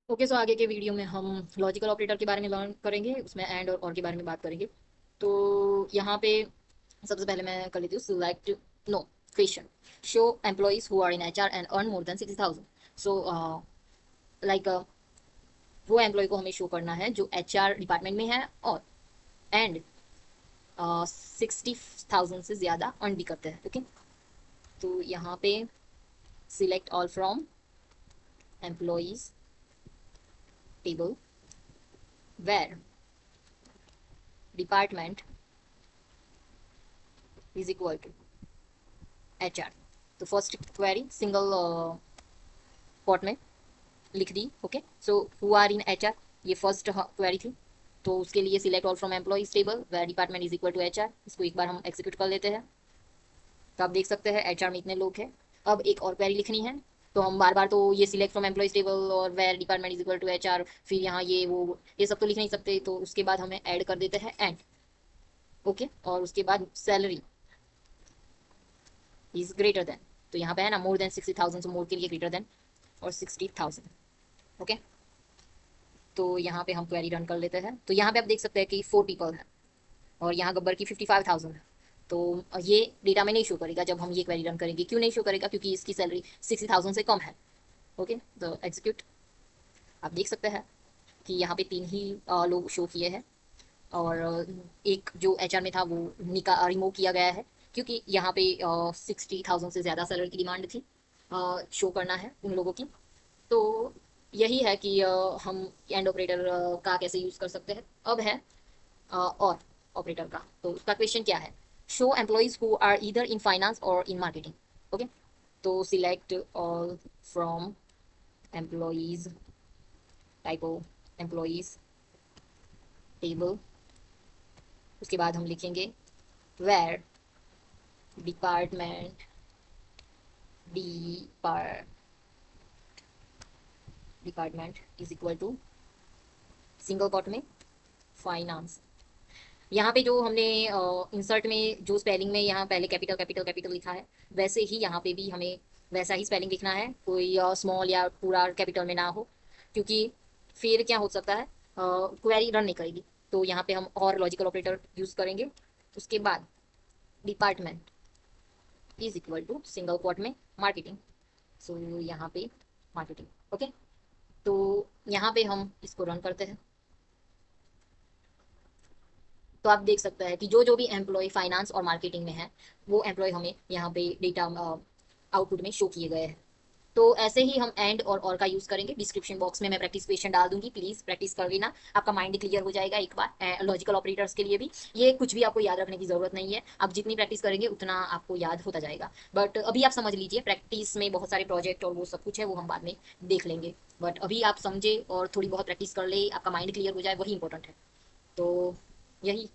Okay, सो आगे के video में हम लॉजिकल ऑपरेटर के बारे में लर्न करेंगे, उसमें एंड और के बारे में बात करेंगे। तो यहाँ पे सबसे पहले मैं कर लेती हूँ select no question. Show employees who are in H R and earn more than 60,000। So like वो एम्प्लॉय को हमें शो करना है जो एच आर डिपार्टमेंट में है और एंड 60,000 से ज़्यादा अर्न भी करते हैं। ओके, तो यहाँ पे select all from employees table where department is equal to H R. तो फर्स्ट क्वेरी सिंगल कोट में लिख दी। Okay, so who are in H R, ये फर्स्ट क्वेरी थी। तो उसके लिए select all from employees table where department is equal to H R. इसको एक बार हम एक्सिक्यूट कर लेते हैं। तो आप देख सकते हैं एच आर में इतने लोग हैं। अब एक और क्वेरी लिखनी है। तो हम बार बार तो ये सिलेक्ट फ्रॉम एम्प्लॉइज टेबल और where department is equal to H R, फिर यहाँ ये सब तो लिख नहीं सकते। तो उसके बाद हमें ऐड कर देते हैं एंड। ओके, और उसके बाद सैलरी इज ग्रेटर देन। तो यहाँ पे है ना मोर देन 60,000, तो मोर के लिए ग्रेटर देन और 60,000। ओके, तो यहाँ पे हम क्वेरी रन कर लेते हैं। तो यहाँ पे आप देख सकते हैं कि 4 पीपल है और यहाँ गब्बर की 55,000 है। तो ये डेटा में नहीं शो करेगा जब हम ये क्वेरी रन करेंगे। क्यों नहीं शो करेगा? क्योंकि इसकी सैलरी 60,000 से कम है। ओके, तो एग्जीक्यूट। आप देख सकते हैं कि यहाँ पे 3 ही लोग शो किए हैं और एक जो एचआर में था वो रिमूव किया गया है क्योंकि यहाँ पे 60,000 से ज़्यादा सैलरी की डिमांड थी शो करना है उन लोगों की। तो यही है कि हम एंड ऑपरेटर का कैसे यूज़ कर सकते हैं। अब है और ऑपरेटर का। तो उसका क्वेश्चन क्या है? Show employees who are either in finance or in marketing. Okay, तो select all from employees typo employees table. उसके बाद हम लिखेंगे where department department is equal to single quote में फाइनेंस। यहाँ पे जो हमने इंसर्ट में जो स्पेलिंग में यहाँ पहले कैपिटल कैपिटल कैपिटल लिखा है, वैसे ही यहाँ पे भी हमें वैसा ही स्पेलिंग लिखना है। कोई स्मॉल या पूरा कैपिटल में ना हो, क्योंकि फिर क्या हो सकता है, क्वेरी रन नहीं करेगी। तो यहाँ पे हम और लॉजिकल ऑपरेटर यूज करेंगे। उसके बाद department is equal to single quote में मार्केटिंग। सो यहाँ पे मार्केटिंग। ओके, तो यहाँ पे हम इसको रन करते हैं। तो आप देख सकते हैं कि जो जो भी एम्प्लॉय फाइनेंस और मार्केटिंग में है वो एम्प्लॉय हमें यहाँ पे डेटा आउटपुट में शो किए गए हैं। तो ऐसे ही हम एंड और का यूज करेंगे। डिस्क्रिप्शन बॉक्स में मैं प्रैक्टिस क्वेश्चन डाल दूंगी, प्लीज प्रैक्टिस कर लेना। आपका माइंड क्लियर हो जाएगा एक बार। लॉजिकल ऑपरेटर्स के लिए भी ये कुछ भी आपको याद रखने की जरूरत नहीं है। आप जितनी प्रैक्टिस करेंगे उतना आपको याद होता जाएगा। बट अभी आप समझ लीजिए, प्रैक्टिस में बहुत सारे प्रोजेक्ट और वो सब कुछ है, वो हम बाद में देख लेंगे। बट अभी आप समझे और थोड़ी बहुत प्रैक्टिस कर ले, आपका माइंड क्लियर हो जाए, वही इंपॉर्टेंट है। तो यही